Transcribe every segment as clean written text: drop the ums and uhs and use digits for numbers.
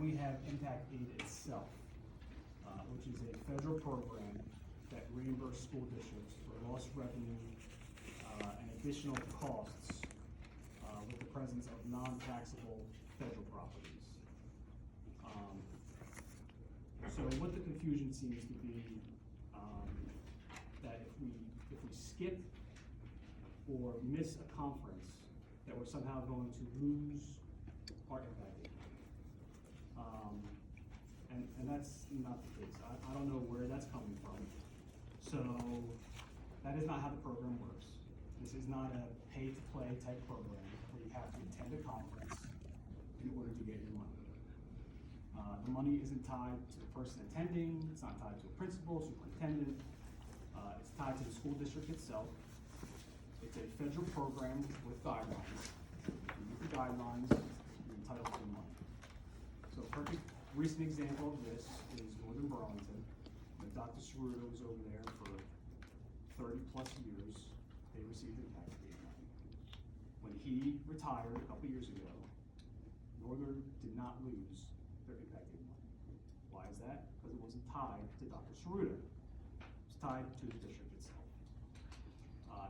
then we have Impact Aid itself, which is a federal program that reimburses school districts for lost revenue and additional costs with the presence of non-taxable federal properties. So what the confusion seems to be, that if we skip or miss a conference, that we're somehow going to lose our impact aid. And that's not the case. I don't know where that's coming from. So that is not how the program works. This is not a pay-to-play type program where you have to attend a conference in order to get your money. The money isn't tied to the person attending, it's not tied to a principal, superintendent, it's tied to the school district itself. It's a federal program with guidelines. If you meet the guidelines, you're entitled to the money. So a perfect recent example of this is Northern Burlington. Dr. Cerruto was over there for 30 plus years. They received impact aid money. When he retired a couple years ago, Northern did not lose their impact aid money. Why is that? Because it wasn't tied to Dr. Cerruto. It was tied to the district itself.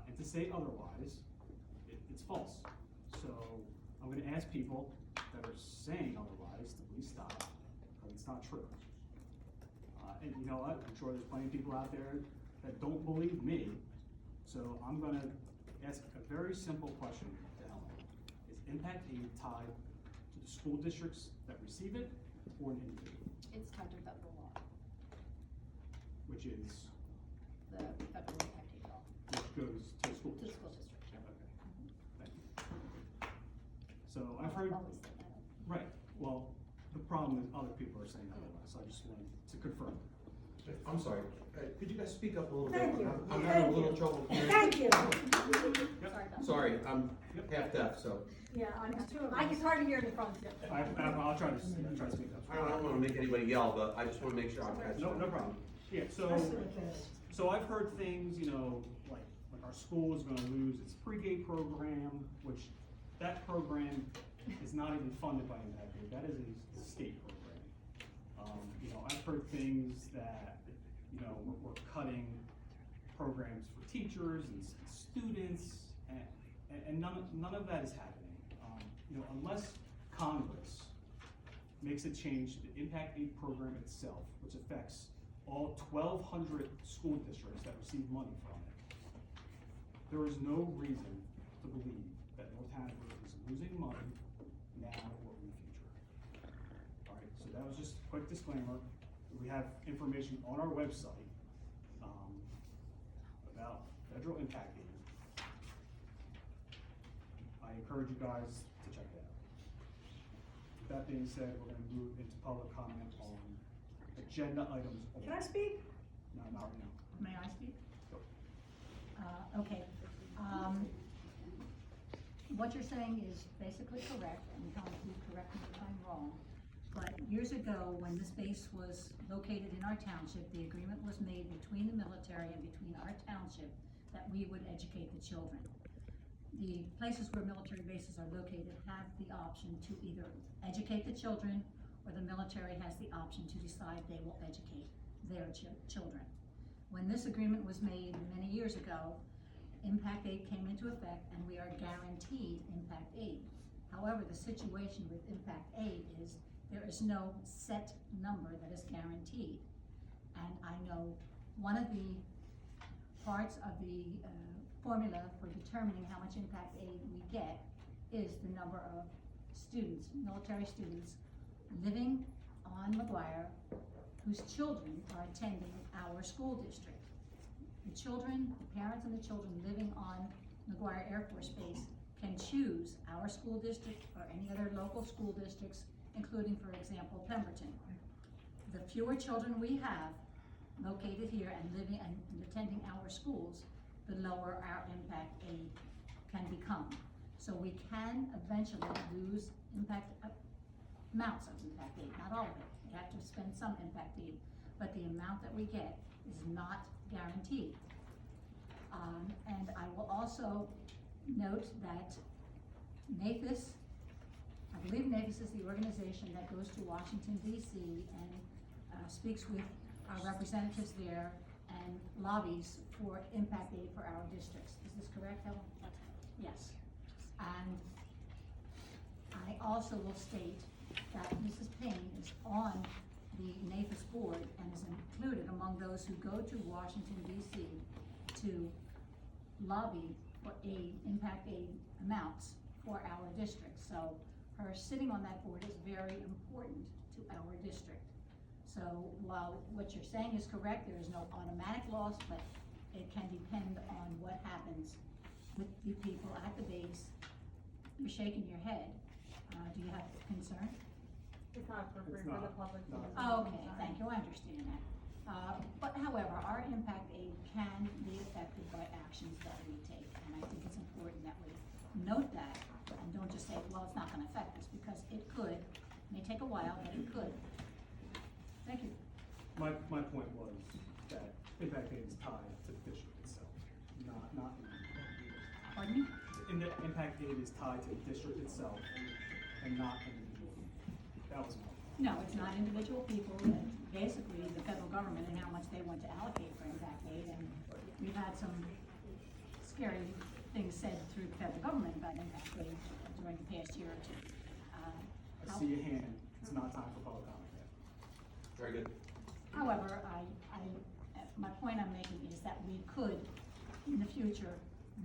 And to say otherwise, it's false. So I'm going to ask people that are saying otherwise to please stop, because it's not true. And you know what? I'm sure there's plenty of people out there that don't believe me. So I'm going to ask a very simple question to Helen. Is impact aid tied to the school districts that receive it, or an individual? It's tied to federal law, Which is? the federal impact aid law, Which goes to the school to the district? school district. Okay, thank you. So I've heard, Always said that. right, well, the problem is other people are saying otherwise, so I just wanted to confirm. I'm sorry, could you guys speak up a little bit? Thank you. I'm having a little trouble hearing. Thank you. Sorry about that. Sorry, I'm half deaf, so Yeah, I can hardly hear the front. I'll try to speak up. I don't wanna make anybody yell, but I just wanna make sure I'm catching. No problem. Yeah, so I've heard things, you know, like our school is gonna lose its pre-K program, which that program is not even funded by Impact Aid. That is a state program. You know, I've heard things that, you know, we're cutting programs for teachers and students, and none of that is happening. You know, unless Congress makes a change to the Impact Aid program itself, which affects all 1,200 school districts that receive money from it, there is no reason to believe that North Hanover is losing money now or in the future. All right, so that was just a quick disclaimer. We have information on our website about federal impact aid. I encourage you guys to check it out. With that being said, we're going to move into public comment on agenda items only. Can I speak? No, not right now. May I speak? Go. Okay. What you're saying is basically correct, and you can correct me if I'm wrong. But years ago, when this base was located in our township, the agreement was made between the military and between our township that we would educate the children. The places where military bases are located have the option to either educate the children, or the military has the option to decide they will educate their children. When this agreement was made many years ago, Impact Aid came into effect, and we are guaranteed Impact Aid. However, the situation with Impact Aid is there is no set number that is guaranteed. And I know one of the parts of the formula for determining how much Impact Aid we get is the number of students, military students, living on McGuire whose children are attending our school district. The children, the parents and the children living on McGuire Air Force Base can choose our school district or any other local school districts, including, for example, Pemberton. The fewer children we have located here and living and attending our schools, the lower our impact aid can become. So we can eventually lose amounts of impact aid, not all of it. We have to spend some impact aid, but the amount that we get is not guaranteed. And I will also note that NAFIS I believe NAFIS is the organization that goes to Washington DC and speaks with our representatives there and lobbies for impact aid for our districts. Is this correct, Helen? Yes. And I also will state that Mrs. Payne is on the NAFIS board and is included among those who go to Washington DC to lobby for aid, impact aid amounts for our district. So her sitting on that board is very important to our district. So while what you're saying is correct, there is no automatic loss, but it can depend on what happens with the people at the base. You're shaking your head. Do you have concern? It's not appropriate It's for the not. public to. No. listen. Oh, okay, thank you, I understand that. But however, our impact aid can be affected by actions that we take, and I think it's important that we note that, and don't just say, well, it's not gonna affect us, because it could. May take a while, but it could. Thank you. My point was that impact aid is tied to the district itself, not. Pardon me? In the impact aid is tied to the district itself and not individual. That was my point. No, it's not individual people, basically the federal government and how much they want to allocate for impact aid, and we've had some scary things said through the federal government about impact aid during the past year or two. I see your hand, it's not time for public comment yet. Very good. However, my point I'm making is that we could, in the future,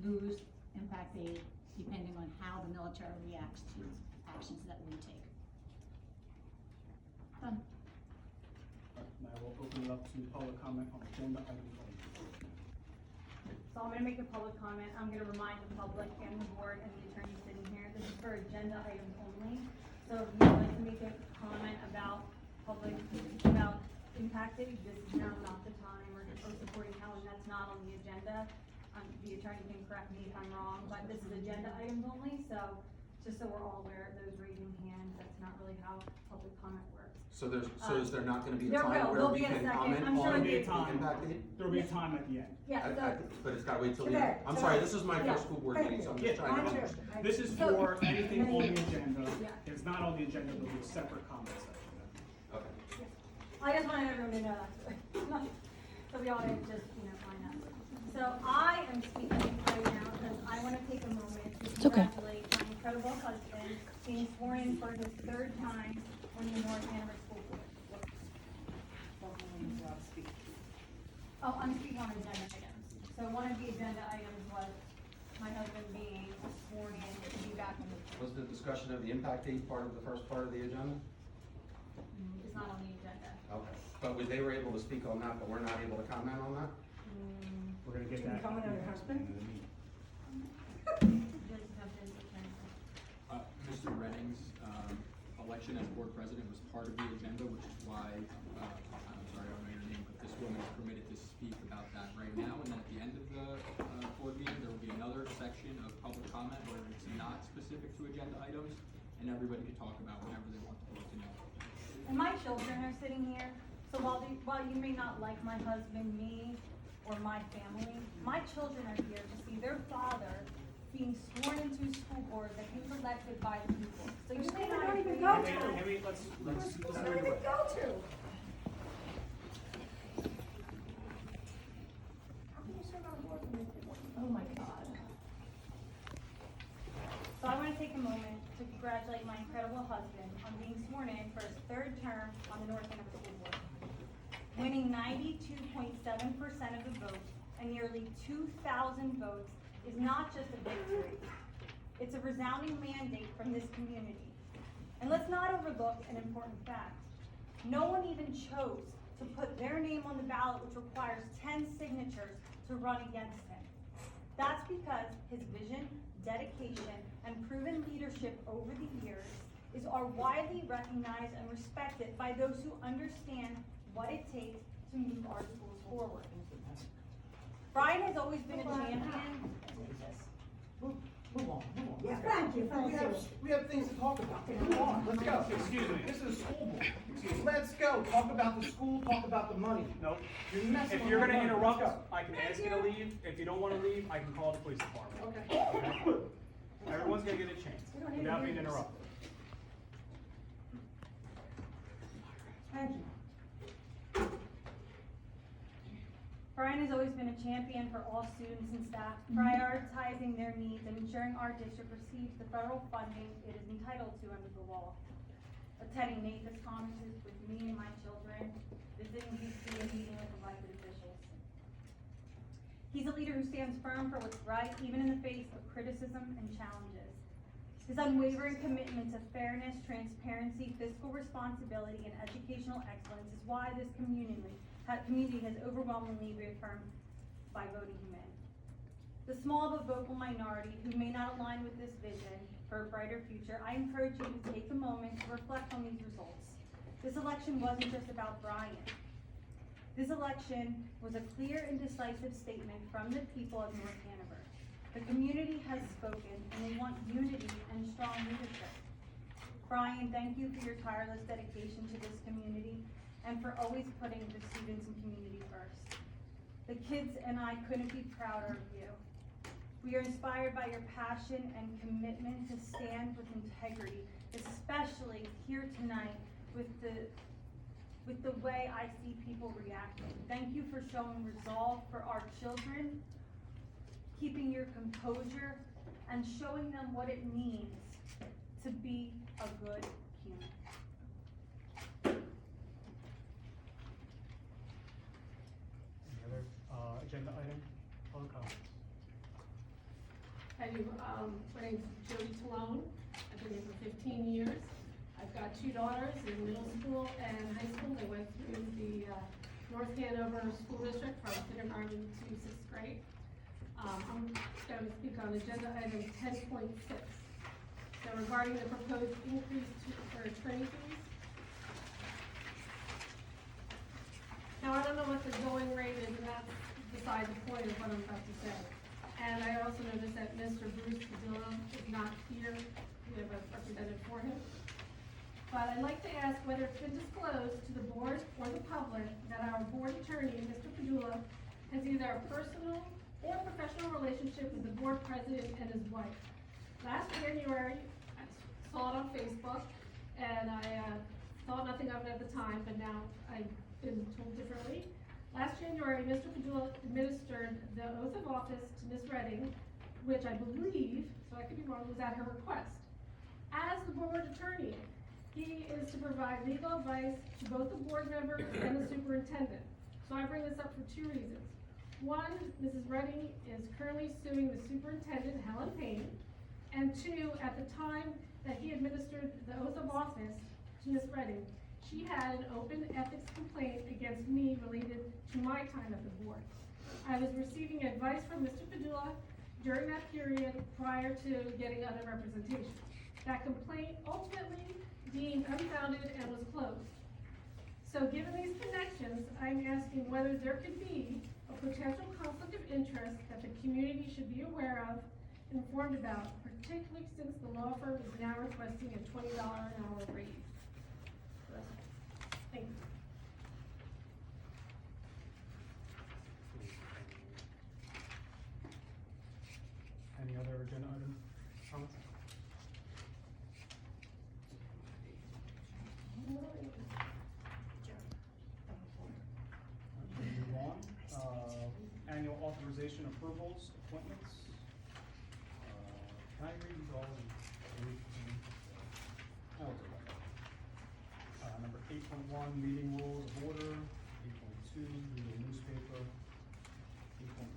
lose impact aid depending on how the military reacts to actions that we take. Done. Now we'll open it up to public comment on agenda item only. So I'm gonna make a public comment. I'm gonna remind the public and the board and the attorney sitting here, this is for agenda items only. So if you'd like to make a comment about impact aid, this is now not the time, or supporting Helen, that's not on the agenda. The attorney can correct me if I'm wrong, but this is agenda items only, so just so we're all aware of those raising hands, that's not really how public comment works. So is there not gonna be a There time will. where There'll we be a can second. comment I'm sure on there'll the be a time. impact aid? There'll be a time at the end. Yeah, But it's gotta wait till the Today, end. I'm today. sorry, this is my Yeah. first school board meeting, so I'm just Yeah. trying to Mine too. understand. This is So- for anything on the agenda. Yeah. If it's not on the agenda, there'll be a separate comment section. Okay. I just wanted everyone to know that, so we all didn't just, find out. So I am speaking right now because I want to take a moment to congratulate my incredible husband being sworn in for his third time on the North Hanover School Board. Oh, I'm speaking on agenda items. So one of the agenda items was my husband being sworn in to be back on the board. Was the discussion of the impact aid part of the first part of the agenda? It's not on the agenda. Okay. But they were able to speak on that, but we're not able to comment on that? We're gonna get that. Just have the attorney. Mr. Redding's election as board president was part of the agenda, which is why, I'm sorry, I don't know your name, but this woman is permitted to speak about that right now. And then at the end of the board meeting, there will be another section of public comment where it's not specific to agenda items, and everybody can talk about whatever they want the board to know. And my children are sitting here, so while you may not like my husband, me, or my family, my children are here to see their father being sworn into school board that he was elected by the people. So you may not don't even agree. go Let's Where did it go to? How can you serve on a board when you- Oh my God. So I want to take a moment to congratulate my incredible husband on being sworn in for his third term on the North Hanover School Board. Winning 92.7% of the votes and nearly 2,000 votes is not just a victory. It's a resounding mandate from this community. And let's not overlook an important fact. No one even chose to put their name on the ballot, which requires 10 signatures to run against him. That's because his vision, dedication, and proven leadership over the years are widely recognized and respected by those who understand what it takes to move our schools forward. Brian has always been a champion. Move on. Yeah, thank you. We have things to talk about. Come on, let's go. Excuse me. This is a school board. Let's go. Talk about the school, talk about the money. Nope. You're messing If with you're my gonna money. interrupt, Let's I can ask you to leave. If you don't wanna leave, I can call the police department. go. Okay. Everyone's gonna get a chance without being interrupted. Thank you. Brian has always been a champion for all students and staff, prioritizing their needs and ensuring our district receives the federal funding it is entitled to under the law. Attending NAPES conferences with me and my children, visiting DC and meeting with elected officials. He's a leader who stands firm for what's right, even in the face of criticism and challenges. His unwavering commitment to fairness, transparency, fiscal responsibility, and educational excellence is why this community has overwhelmingly reaffirmed by voting him in. The small but vocal minority who may not align with this vision for a brighter future, I encourage you to take a moment to reflect on these results. This election wasn't just about Brian. This election was a clear and decisive statement from the people of North Hanover. The community has spoken and they want unity and strong leadership. Brian, thank you for your tireless dedication to this community and for always putting the students and community first. The kids and I couldn't be prouder of you. We are inspired by your passion and commitment to stand with integrity, especially here tonight with the way I see people reacting. Thank you for showing resolve for our children, keeping your composure, and showing them what it means to be a good human. Any other, agenda item, public comments? I do, my name's Jody Talone, I've been here for 15 years. I've got two daughters in middle school and high school. They went through the North Hanover School District from kindergarten to 6th grade. I'm going to speak on agenda item 10.6. So regarding the proposed increase for attorney fees. Now, I don't know what the going rate is, and that's beside the point of what I'm about to say. And I also noticed that Mr. Bruce Padilla is not here. We have a representative for him. But I'd like to ask whether it's been disclosed to the board or the public that our board attorney, Mr. Padula, has either a personal or professional relationship with the board president and his wife. Last January, I saw it on Facebook, and I thought nothing of it at the time, but now I've been told differently. Last January, Mr. Padula administered the oath of office to Ms. Redding, which I believe, so I could be wrong, was at her request. As the board attorney, he is to provide legal advice to both the board members and the superintendent. So I bring this up for two reasons. One, Mrs. Redding is currently suing the superintendent, Helen Payne. And two, at the time that he administered the oath of office to Ms. Redding, she had an open ethics complaint against me related to my time at the board. I was receiving advice from Mr. Padula during that period prior to getting other representation. That complaint ultimately deemed unfounded and was closed. So given these connections, I'm asking whether there could be a potential conflict of interest that the community should be aware of, informed about, particularly since the law firm is now requesting a $20 an hour raise. Thank you. Any other agenda item, comments? Move on, annual authorization approvals, appointments. Can I read these all? I'll do that. Number 8.1, meeting rules of order. 8.2, read the newspaper.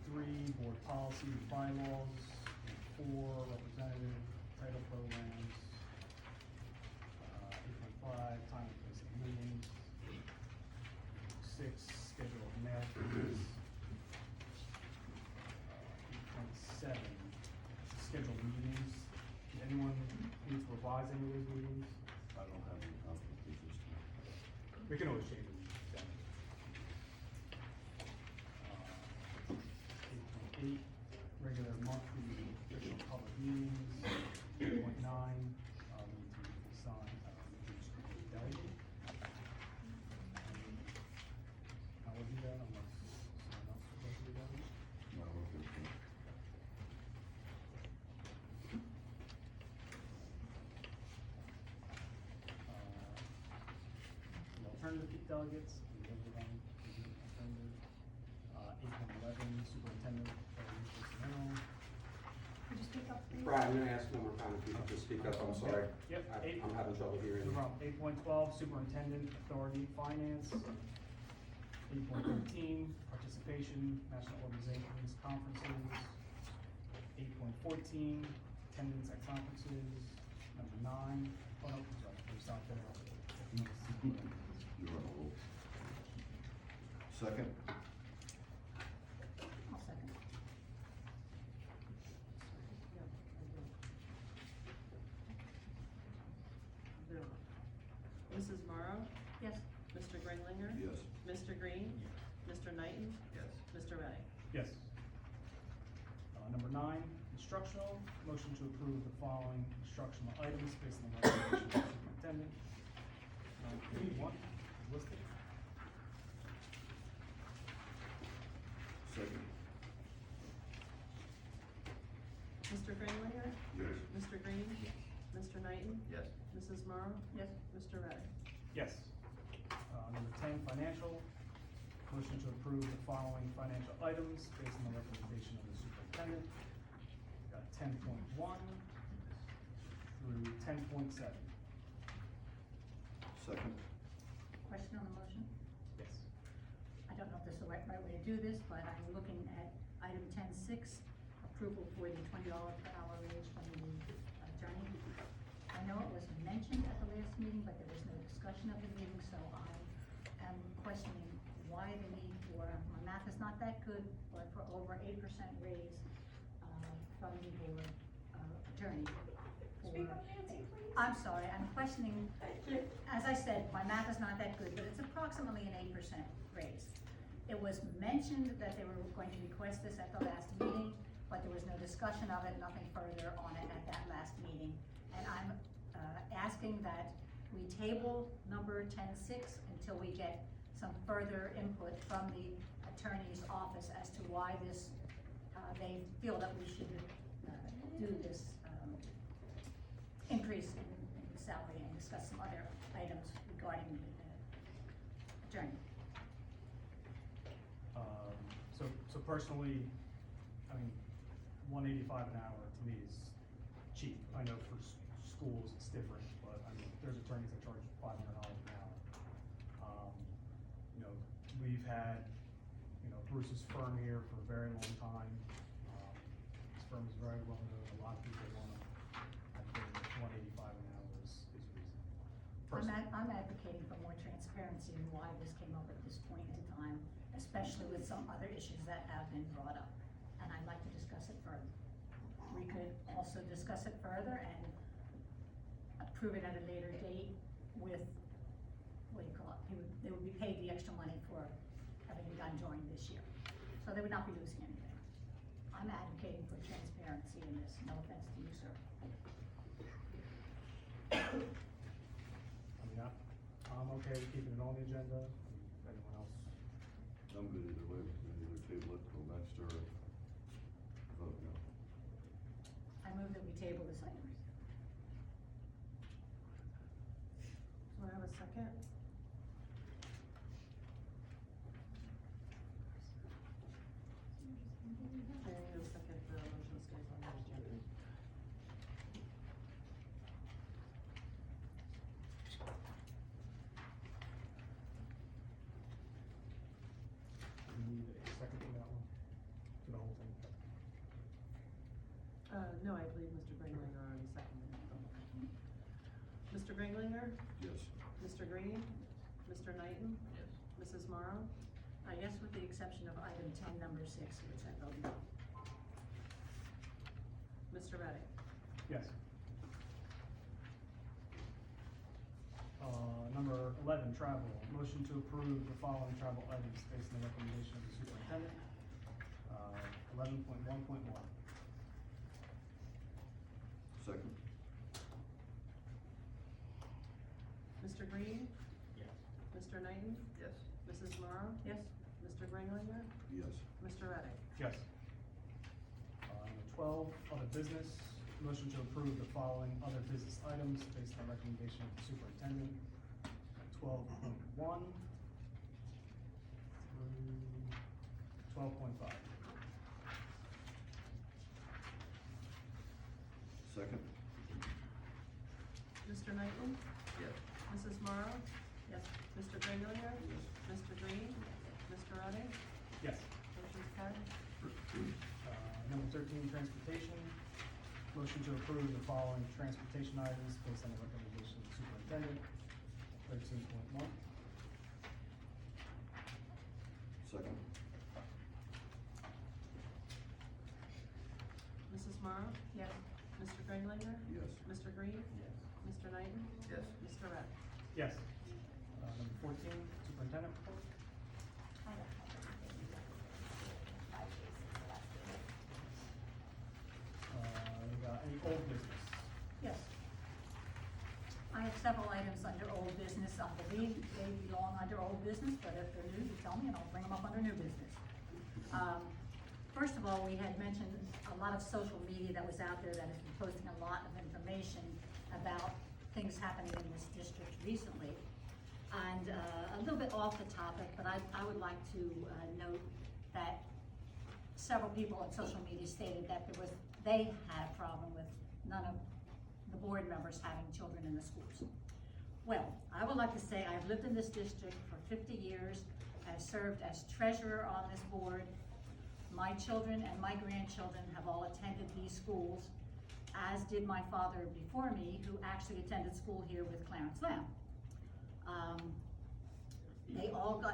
8.3, board policy and bylaws. 8.4, representative, title programs. 8.5, time and place of meetings. 6, schedule of mail fees. 8.7, scheduled meetings. Did anyone need to revise any of these meetings? I don't have any conflict with this time. We can always change them. 8.8, regular monthly official public meetings. 8.9, we need to assign, school delegate. I will do that unless someone else would like to do that. No, okay. The the delegates, we voted on, we didn't attend. 8.11, superintendent, personnel. Could you speak up, please? Brad, I'm gonna ask one more time if you could just speak up, I'm sorry. Yep, I'm having trouble hearing you. 8.12, superintendent, authority, finance. 8.13, participation, national organizations, conferences. 8.14, attendance at conferences. Number 9, oh no, sorry, we stopped there. You're on a roll. Second? I'll second. Mrs. Morrow? Yes. Mr. Gringlinger? Yes. Mr. Green? Mr. Knighton? Yes. Mr. Reddick? Yes. Number 9, instructional, motion to approve the following instructional items based on the recommendation of the superintendent. 9.1 is listed. Second? Mr. Gringlinger? Yes. Mr. Green? Mr. Knighton? Yes. Mrs. Morrow? Yes. Mr. Reddick? Yes. Number 10, financial, motion to approve the following financial items based on the recommendation of the superintendent. Got 10.1 through 10.7. Second? Question on the motion? Yes. I don't know if this is the right way to do this, but I'm looking at item 10.6, approval for the $20 per hour raise from the attorney. I know it was mentioned at the last meeting, but there was no discussion of the meeting, so I am questioning why the need for, my math is not that good, but for over 8% raise, from the board, attorney. Speak up, Nancy, please. I'm sorry, I'm questioning, as I said, my math is not that good, but it's approximately an 8% raise. It was mentioned that they were going to request this at the last meeting, but there was no discussion of it, nothing further on it at that last meeting. And I'm, asking that we table number 10.6 until we get some further input from the attorney's office as to why this, they feel that we should, do this, increase in salary and discuss some other items regarding the attorney. So personally, I mean, 185 an hour to me is cheap. I know for schools it's different, but I mean, there's attorneys that charge $500 an hour. You know, we've had, you know, Bruce's firm here for a very long time. His firm is very well known. A lot of people want to, I think 185 an hour is reasonable. Personally. I'm advocating for more transparency in why this came up at this point in time, especially with some other issues that have been brought up. And I'd like to discuss it further. We could also discuss it further and approve it at a later date with, what do you call it? They would be paid the extra money for having it done during this year. So they would not be losing anything. I'm advocating for transparency in this, no offense to you, sir. I mean, I'm okay with keeping it on the agenda. If anyone else, I'm good either way. We can either table it till next or vote no. I move that we table this item. Do I have a second? I need a second, the motion stays on the agenda. we need a second for that one, for the whole thing. No, I believe Mr. Gringlinger already seconded it. Mr. Gringlinger? Yes. Mr. Green? Mr. Knighton? Yes. Mrs. Morrow? Yes, with the exception of item 10, number 6, which I voted no. Mr. Reddick? Yes. Number 11, travel. Motion to approve the following travel items based on the recommendation of the superintendent. 11.1.1. Second? Mr. Green? Yes. Mr. Knighton? Yes. Mrs. Morrow? Yes? Mr. Gringlinger? Yes. Mr. Reddick? Yes. Number 12, other business. Motion to approve the following other business items based on recommendation of the superintendent. 12.1 through 12.5. Second? Mr. Knighton? Yes. Mrs. Morrow? Yes. Mr. Greenlinger? Yes. Mr. Green? Mr. Redding? Yes. Motion's carried. Number 13, transportation. Motion to approve the following transportation items based on the recommendation of the superintendent. 13.1. Second? Mrs. Morrow? Yes. Mr. Greenlinger? Yes. Mr. Green? Yes. Mr. Knighton? Yes. Mr. Redding? Yes. Number 14, superintendent report. We got any old business? Yes. I have several items under old business. I believe they belong under old business, but if they're new, you tell me and I'll bring them up under new business. First of all, we had mentioned a lot of social media that was out there that has been posting a lot of information about things happening in this district recently. And a little bit off the topic, but I would like to note that several people on social media stated that they had a problem with none of the board members having children in the schools. Well, I would like to say I've lived in this district for 50 years. I've served as treasurer on this board. My children and my grandchildren have all attended these schools, as did my father before me, who actually attended school here with Clarence Lamb. They all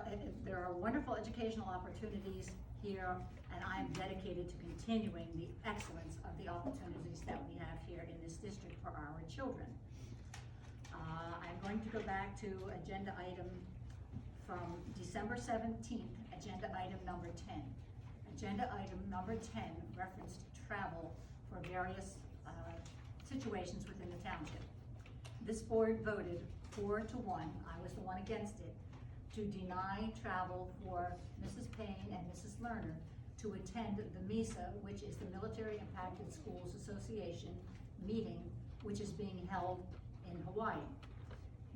there are wonderful educational opportunities here, and I am dedicated to continuing the excellence of the opportunities that we have here in this district for our children. I'm going to go back to agenda item from December 17th, agenda item number 10. Agenda item number 10 referenced travel for various situations within the township. This board voted 4-1, I was the one against it, to deny travel for Mrs. Payne and Mrs. Lerner to attend the MISA, which is the Military Impacted Schools Association meeting, which is being held in Hawaii.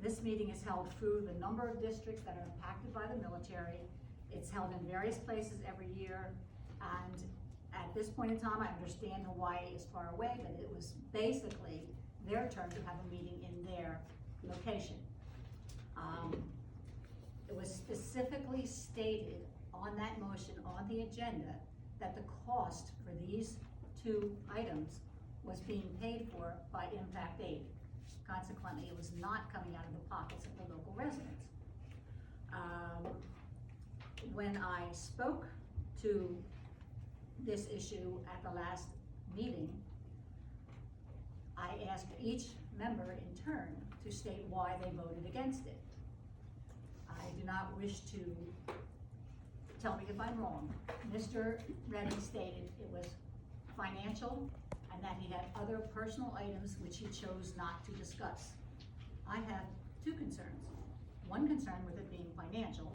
This meeting is held through the number of districts that are impacted by the military. It's held in various places every year, and at this point in time, I understand Hawaii is far away, but it was basically their turn to have a meeting in their location. It was specifically stated on that motion on the agenda that the cost for these two items was being paid for by impact aid. Consequently, it was not coming out of the pockets of the local residents. When I spoke to this issue at the last meeting, I asked each member in turn to state why they voted against it. I do not wish to tell me if I'm wrong. Mr. Redding stated it was financial and that he had other personal items which he chose not to discuss. I have two concerns. One concern with it being financial,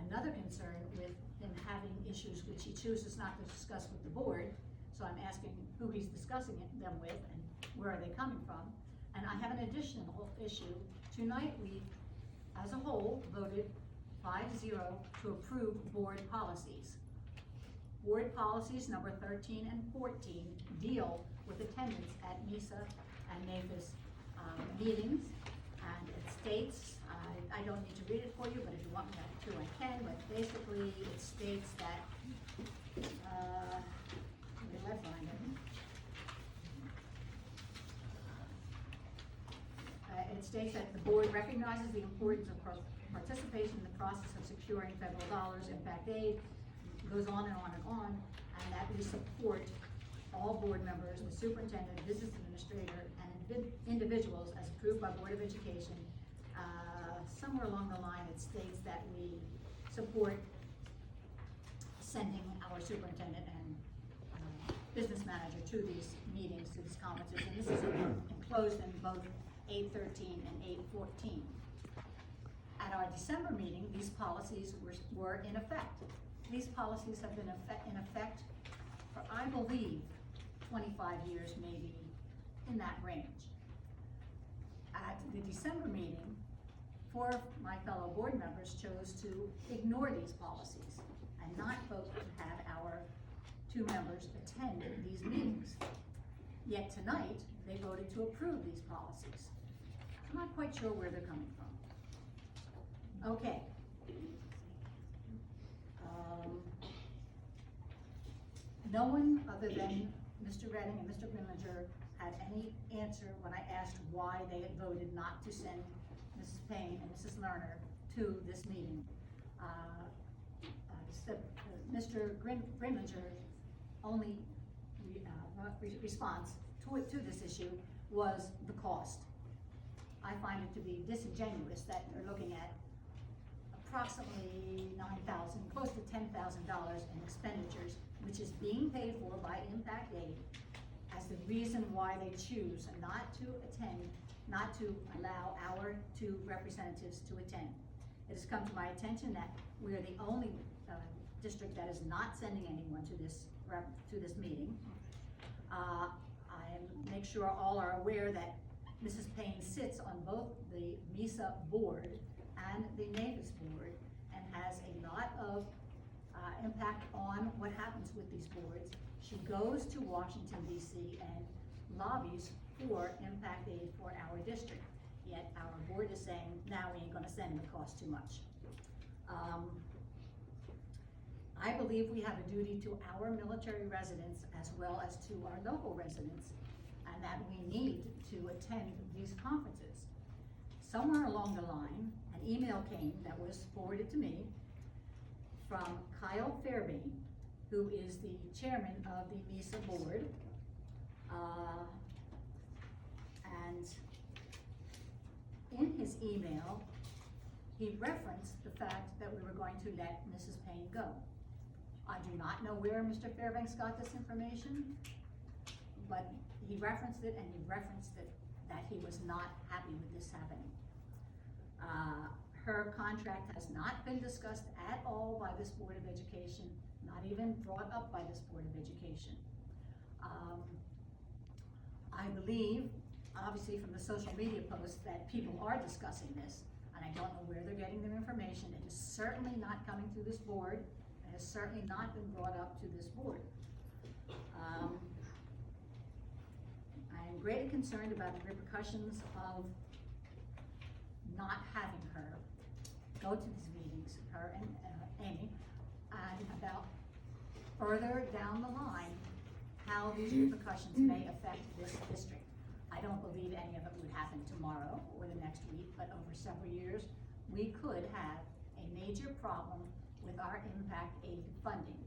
another concern with him having issues which he chooses not to discuss with the board. So I'm asking who he's discussing them with and where are they coming from. And I have an additional issue. Tonight we, as a whole, voted 5-0 to approve board policies. Board policies number 13 and 14 deal with attendance at MISA and NAFIS meetings. And it states, I don't need to read it for you, but if you want me to, I can, but basically it states that, where did I find it? It states that the board recognizes the importance of participation in the process of securing federal dollars, impact aid, goes on and on and on, and that we support all board members, the superintendent, business administrator, and individuals as approved by Board of Education. Somewhere along the line, it states that we support sending our superintendent and business manager to these meetings, to these conferences, and this is enclosed in both 813 and 814. At our December meeting, these policies were in effect. These policies have been in effect for, I believe, 25 years, maybe in that range. At the December meeting, four of my fellow board members chose to ignore these policies and not vote to have our two members attend these meetings. Yet tonight, they voted to approve these policies. I'm not quite sure where they're coming from. Okay. No one other than Mr. Redding and Mr. Grimlinger had any answer when I asked why they had voted not to send Mrs. Payne and Mrs. Lerner to this meeting. Mr. Grimlinger only response to this issue was the cost. I find it to be disingenuous that they're looking at approximately $9,000, close to $10,000 in expenditures, which is being paid for by Impact Aid, as the reason why they choose not to attend, not to allow our two representatives to attend. It has come to my attention that we are the only district that is not sending anyone to this meeting. I make sure all are aware that Mrs. Payne sits on both the MISA board and the NAFIS board and has a lot of impact on what happens with these boards. She goes to Washington DC and lobbies for Impact Aid for our district. Yet our board is saying, now we ain't gonna send them, it costs too much. I believe we have a duty to our military residents as well as to our local residents, and that we need to attend these conferences. Somewhere along the line, an email came that was forwarded to me from Kyle Fairbairn, who is the chairman of the MISA board. And in his email, he referenced the fact that we were going to let Mrs. Payne go. I do not know where Mr. Fairbanks got this information, but he referenced it, and he referenced it that he was not happy with this happening. Her contract has not been discussed at all by this Board of Education, not even brought up by this Board of Education. I believe, obviously from the social media posts, that people are discussing this, and I don't know where they're getting their information. It is certainly not coming through this board. It has certainly not been brought up to this board. I am greatly concerned about the repercussions of not having her go to these meetings, her and Amy, and about further down the line, how these repercussions may affect this district. I don't believe any of it would happen tomorrow or the next week, but over several years, we could have a major problem with our Impact Aid funding.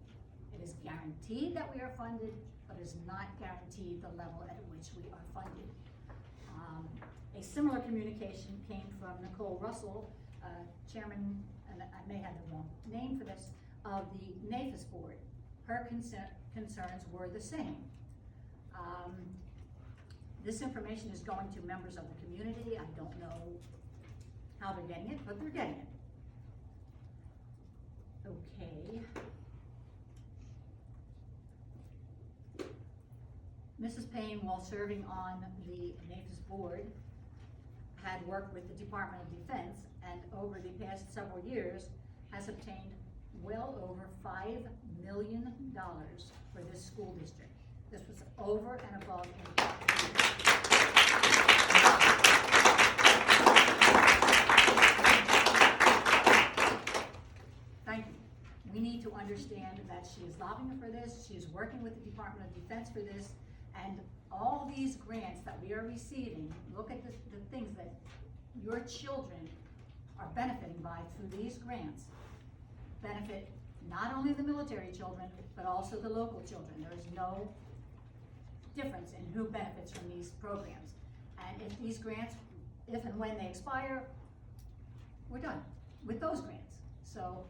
It is guaranteed that we are funded, but it is not guaranteed the level at which we are funded. A similar communication came from Nicole Russell, chairman, and I may have the wrong name for this, of the NAFIS board. Her concerns were the same. This information is going to members of the community. I don't know how they're getting it, but they're getting it. Okay. Mrs. Payne, while serving on the NAFIS board, had worked with the Department of Defense, and over the past several years has obtained well over $5 million for this school district. This was over and above Thank you. We need to understand that she is lobbying for this, she is working with the Department of Defense for this, and all these grants that we are receiving, look at the things that your children are benefiting by through these grants, benefit not only the military children, but also the local children. There is no difference in who benefits from these programs. And if these grants, if and when they expire, we're done with those grants. So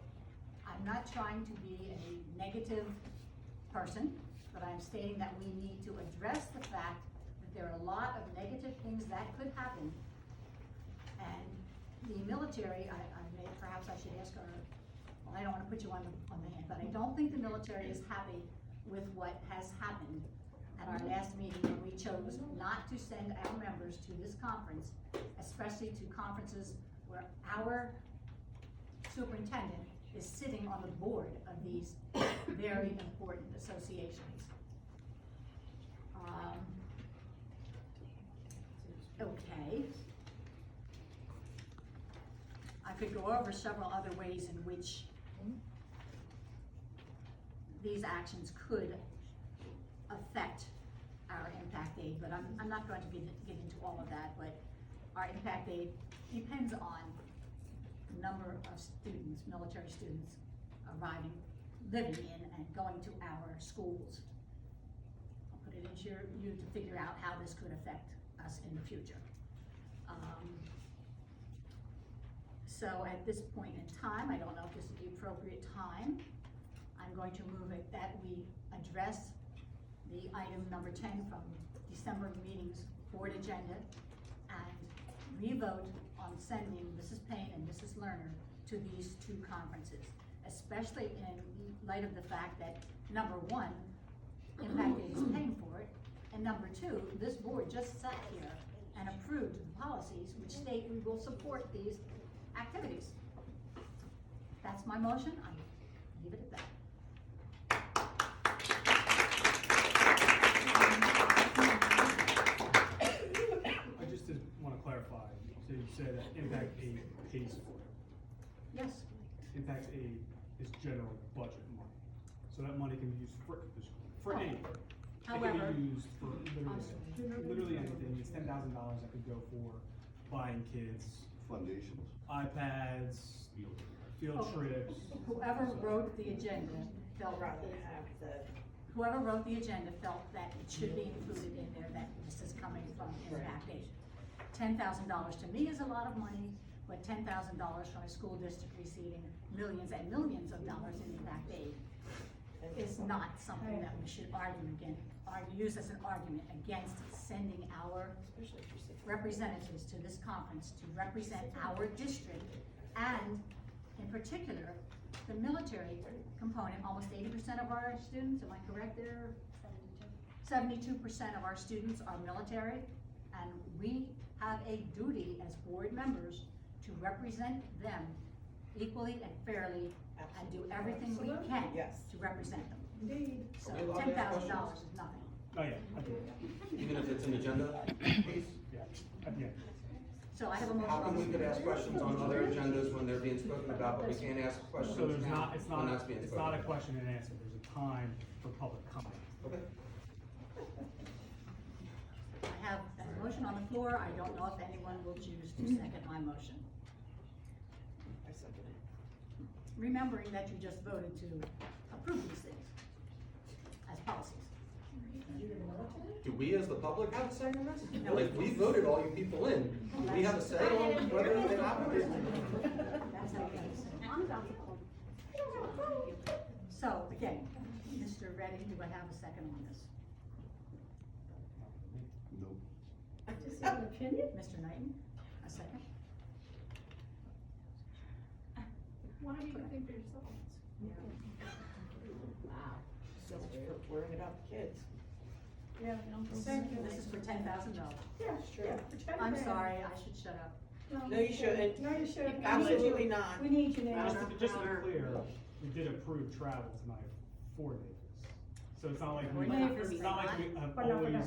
I'm not trying to be a negative person, but I'm stating that we need to address the fact that there are a lot of negative things that could happen. And the military, perhaps I should ask her, well, I don't want to put you on the hand, but I don't think the military is happy with what has happened at our last meeting when we chose not to send our members to this conference, especially to conferences where our superintendent is sitting on the board of these very important associations. Okay. I could go over several other ways in which these actions could affect our impact aid, but I'm not going to get into all of that, but our impact aid depends on the number of students, military students arriving, living in and going to our schools. I'll put it into you to figure out how this could affect us in the future. So at this point in time, I don't know if this is the appropriate time, I'm going to move it that we address the item number 10 from December meeting's board agenda and revote on sending Mrs. Payne and Mrs. Lerner to these two conferences, especially in light of the fact that, number one, Impact Aid is paying for it, and number two, this board just sat here and approved the policies which state we will support these activities. That's my motion, I leave it at that. I just did want to clarify, so you said that Impact Aid pays for it. Yes, Impact Aid is general budget money, so that money can be used for anything. However- It can be used for literally anything. It's $10,000 that could go for buying kids Foundations. iPads, field Oh. trips. whoever wrote the agenda felt that it should be included in there, that this is coming from Impact Aid. $10,000 to me is a lot of money, but $10,000 from a school district receiving millions and millions of dollars in Impact Aid is not something that we should use as an argument against sending our representatives to this conference to represent our district, and in particular, the military component. Almost 80% of our students, am I correct there? 72% of our students are military, and we have a duty as board members to represent them equally and fairly and do everything we can to represent them. Indeed. So Are we allowed to ask $10,000 is nothing. Oh, yeah, I do. Even if it's an agenda piece? Yeah, at the end. So I have a motion. How come we could ask questions on other agendas when they're being spoken about, but we can't ask questions So there's now not, it's when not, that's being it's spoken not a about? question and answer, there's a time for public comment. Okay. I have a motion on the floor. I don't know if anyone will choose to second my motion. I second it. Remembering that you just voted to approve these things as policies. Do we as the public have a say in this? No. Like, we voted all you people in. Do we have a say on whether they happen? That's how it is. So, again, Mr. Redding, do I have a second on this? Nope. Just have an opinion? Mr. Knighton, a second? Why do you think for yourself? Wow. So much for worrying about the kids. Yeah, thank you. This is for $10,000. Yeah, yeah. for I'm 10 sorry, grand. I should shut up. No, you shouldn't. No, you shouldn't. Absolutely not. We need you now. Just to be clear, we did approve travel tonight for Davis. So it's not like we, Davis it's not like we have But not for always. them.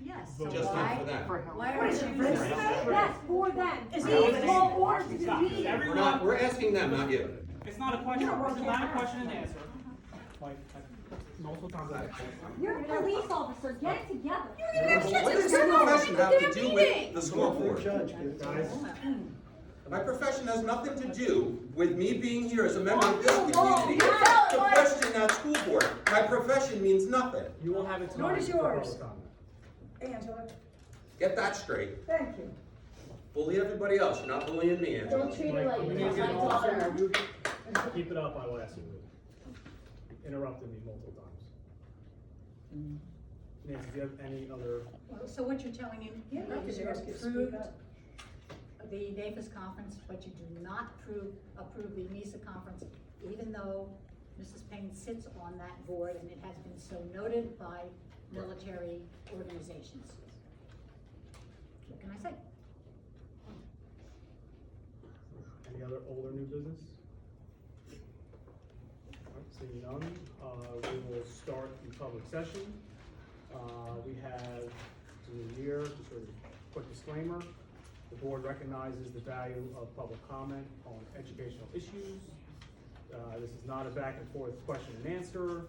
Yes, so Vote. Just not why, for that. why are What you is it, choosing? racist? Yes, for them. Is Right. he small orders to Stop. be? Everyone- We're asking them, not you. It's not a question, No, it's we're not a not. question and answer. Like, multiple times. You're a police officer, get it together. What does your profession have to do with the school board? Guys, My profession has nothing to do with me being here as a member of this Oh, no, community no, to no. question that school board. My profession means nothing. you will have it Nor tonight does for yours. public comment. Angela, Get that straight. thank you. Bully everybody else, you're not bullying me, Angela. Don't treat her Like, like we you're need to get my an officer, daughter. you keep it up, I will ask you. Interrupted me multiple times. Nancy, do you have any other? So what you're telling me Yeah, is because you you're asking to speak approved up. the NAFIS conference, but you do not approve the NISA conference, even though Mrs. Payne sits on that board and it has been so noted by military organizations. What can I say? old or new business? Alright, seeing none, we will start the public session. We have to the year, just sort of quick disclaimer. The board recognizes the value of public comment on educational issues. This is not a back and forth question and answer.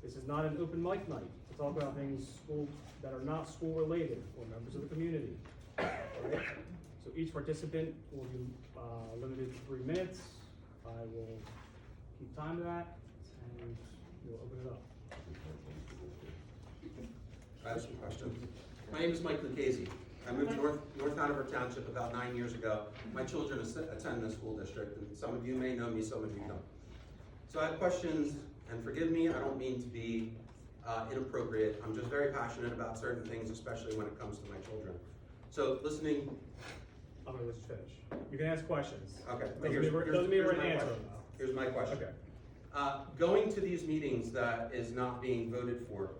This is not an open mic night to talk about things that are not school related or members of the community. Alright? So each participant will be limited to 3 minutes. I will keep time to that, and we'll open it up. I have some questions. My name is Mike Lucchese. I moved to North Hanover Township about 9 years ago. My children attend this school district, and some of you may know me, some of you don't. So I have questions, and forgive me, I don't mean to be inappropriate. I'm just very passionate about certain things, especially when it comes to my children. So listening. I'm gonna let you finish. You can ask questions. Okay. Doesn't mean we're gonna answer them though. Here's my question. Okay. Going to these meetings that is not being voted for,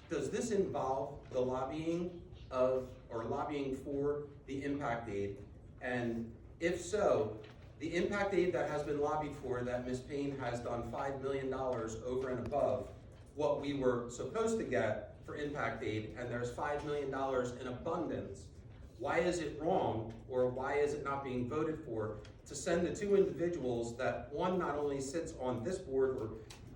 does this involve the lobbying or lobbying for the impact aid? And if so, the impact aid that has been lobbied for, that Ms. Payne has done $5 million over and above what we were supposed to get for impact aid, and there's $5 million in abundance, why is it wrong, or why is it not being voted for, to send the 2 individuals that one not only sits on this board, or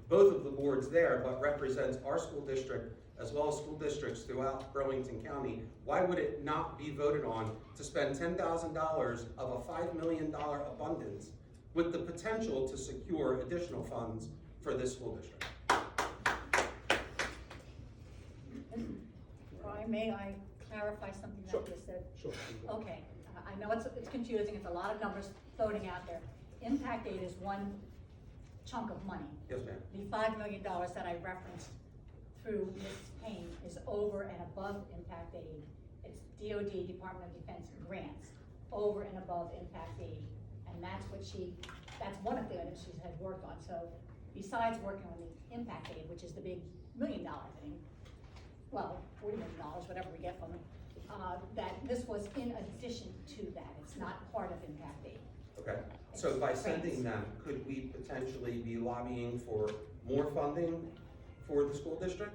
both of the boards there, but represents our school district as well as school districts throughout Burlington County? Why would it not be voted on to spend $10,000 of a $5 million abundance with the potential to secure additional funds for this school district? Brian, may I clarify something Sure. that you said? Sure. Okay, I know it's confusing, it's a lot of numbers floating out there. Impact aid is one chunk of money. Yes, ma'am. The $5 million that I referenced through Ms. Payne is over and above impact aid. It's DOD, Department of Defense grants, over and above impact aid. And that's that's one of the items she had worked on. So besides working on the impact aid, which is the big $1 million thing, well, $40 million, whatever we get from it, that this was in addition to that. It's not part of impact aid. Okay, so by sending them, could we potentially be lobbying for more funding for the school district?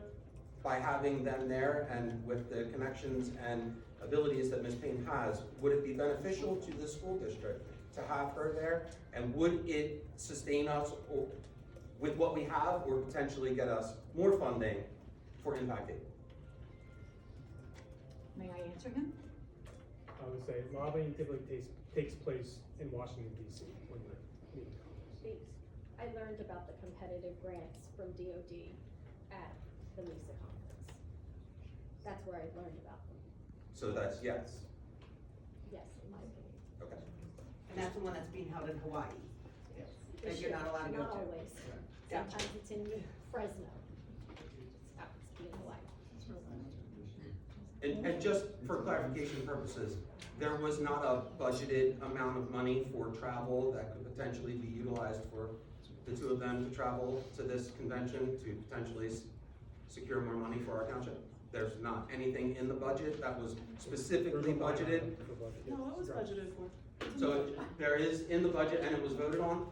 By having them there and with the connections and abilities that Ms. Payne has, would it be beneficial to the school district to have her there? And would it sustain us with what we have, or potentially get us more funding for impact aid? May I answer him? I would say lobbying typically takes place in Washington DC when the meeting comes. Please. I learned about the competitive grants from DOD at the MISA conference. That's where I learned about them. So that's yes. Yes, in my opinion. Okay. And that's the one that's being held in Hawaii. This That you're year, not allowed to go Not to. always. Gotcha. Sometimes it's in Fresno. Just happens to be in Hawaii. And just for clarification purposes, there was not a budgeted amount of money for travel that could potentially be utilized for the 2 of them to travel to this convention to potentially secure more money for our township? There's not anything in the budget that was specifically budgeted? No, it was budgeted for. So there is in the budget and it was voted on?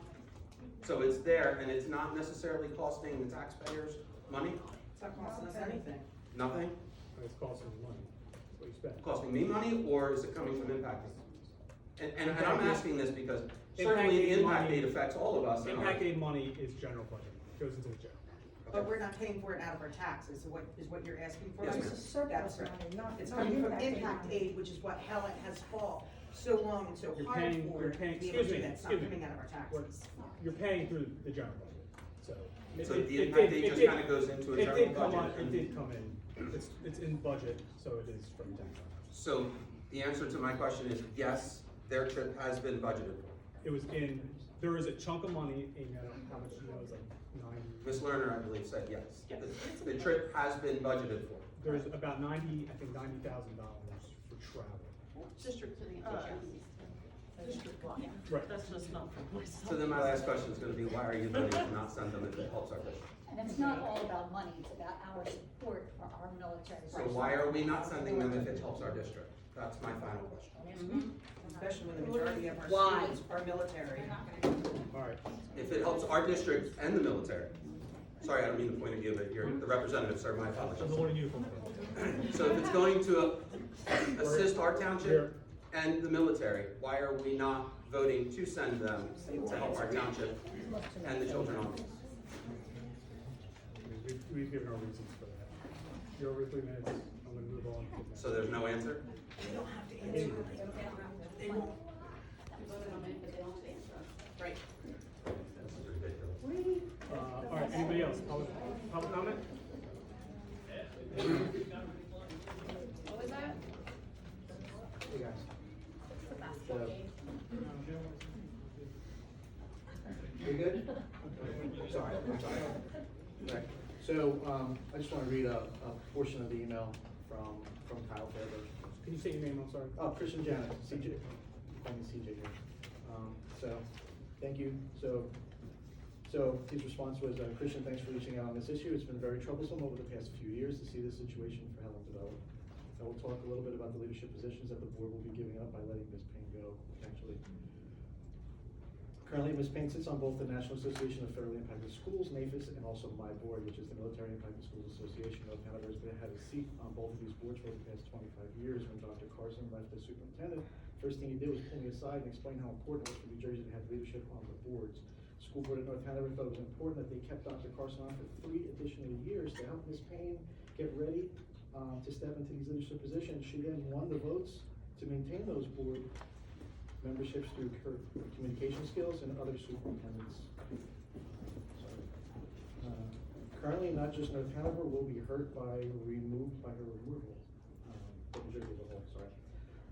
So it's there and it's not necessarily costing the taxpayers money? It's not costing us anything. Nothing? It's costing you money. That's what you spend. Costing me money, or is it coming from impact aid? And I'm Impact aid- asking this because Impact certainly the aid impact money- aid affects all of us. in our- Impact aid money is general budget, goes into the general. But we're not paying for it out of our taxes, is what you're asking for? Yes, It's ma'am. a surplus That's right. money, not. It's not coming from aid impact money. aid, which is what Helen has fought so long and so You're hard paying- for, you're to paying- be able to excuse do me, that, it's not excuse me. coming out of our taxes. You're paying through the general budget, so. So the impact aid just kind of goes into a It general did come on, budget. it did come in, it's in budget, so it is from general. So the answer to my question is yes, their trip has been budgeted for. It was in, there is a chunk of money in, I don't know how much, you know, it's like 90. Ms. Lerner, I believe, said yes. The trip has been budgeted for. There's about $90,000 for travel. District three. District one. Right. That's just not for myself. So then my last question is gonna be, why are you voting to not send them if it helps our district? And it's not all about money, it's about our support for our military. So why are we not sending them if it helps our district? That's my final question. Especially when the majority of our Why? students are military. Alright, If it helps our district and the military. Sorry, I don't mean the point of view, but you're the representative, sir, my apologies. So if it's going to assist our township and the military, why are we not voting to send them to help our township and the children on base? We've given our reasons for that. You're over 3 minutes, I'm gonna move on. So there's no answer? Right. This is ridiculous. All right, anybody else, public comment? What was that? hey guys. We good? Sorry. Right, so, I just wanna read a portion of the email from Kyle Fairburn. Can you say your name, I'm sorry? Christian Janet, CJ, call me CJ here. So, thank you. So his response was, Christian, thanks for reaching out on this issue. It's been very troublesome over the past few years to see this situation for Helen develop. I will talk a little bit about the leadership positions that the board will be giving up by letting Ms. Payne go, potentially. Currently, Ms. Payne sits on both the National Association of Federally Impacted Schools, NAFIS, and also my board, which is the Military Impacted Schools Association. North Hanover has had a seat on both of these boards for the past 25 years. When Dr. Carson left as superintendent, first thing he did was pull me aside and explain how important it was for New Jersey to have leadership on the boards. School board at North Hanover thought it was important that they kept Dr. Carson on for 3 additional years to help Ms. Payne get ready to step into these leadership positions. She then won the votes to maintain those board memberships through her communication skills and other superintendents. Currently, not just North Hanover will be hurt by her removal, but New Jersey as a whole, sorry.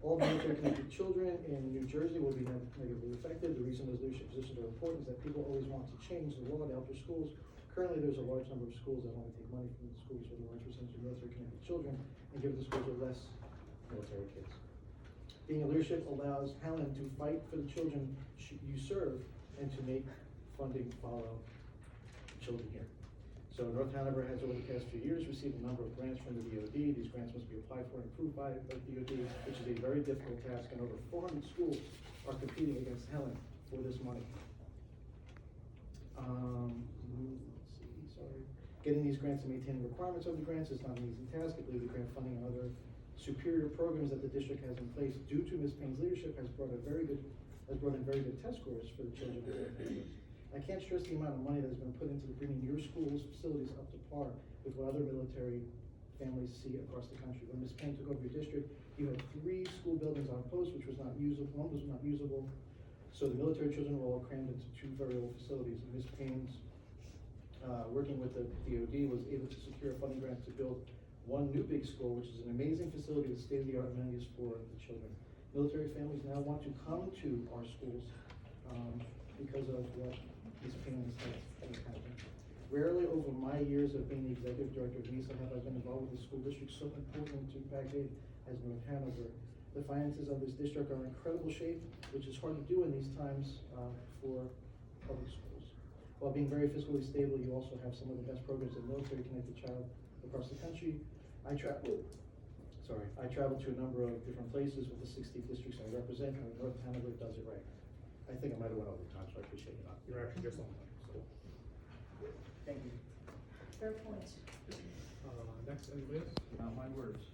All military connected children in New Jersey will be negatively affected. The reason those leadership positions are important is that people always want to change the law to help their schools. Currently, there's a large number of schools that only take money from the schools with a large percentage of military connected children and give the schools with less military kids. Being a leadership allows Helen to fight for the children you serve and to make funding follow children here. So North Hanover has over the past few years received a number of grants from the DOD. These grants must be applied for and approved by the DOD, which is a very difficult task, and over 400 schools are competing against Helen for this money. Let's see, sorry. Getting these grants and maintaining requirements of the grants is not an easy task. I believe the grant funding and other superior programs that the district has in place due to Ms. Payne's leadership has brought in very good test scores for the children. I can't stress the amount of money that has been put into bringing your school's facilities up to par with what other military families see across the country. When Ms. Payne took over your district, you had 3 school buildings on post, which was not usable, one was not usable. So the military children were all crammed into 2 very old facilities. And Ms. Payne's, working with the DOD, was able to secure a funding grant to build 1 new big school, which is an amazing facility with state-of-the-art amenities for the children. Military families now want to come to our schools because of what Ms. Payne has happened. Rarely over my years of being the executive director of NISA have I been involved with a school district so important to Impact Aid as North Hanover. The finances of this district are in incredible shape, which is hard to do in these times for public schools. While being very fiscally stable, you also have some of the best programs of military connected child across the country. I traveled to a number of different places with the 60 districts I represent, and North Hanover does it right. I think I might have went over time, so I appreciate it. You're actually just on time, so. Thank you. Fair point. Next, anybody else? Not my words.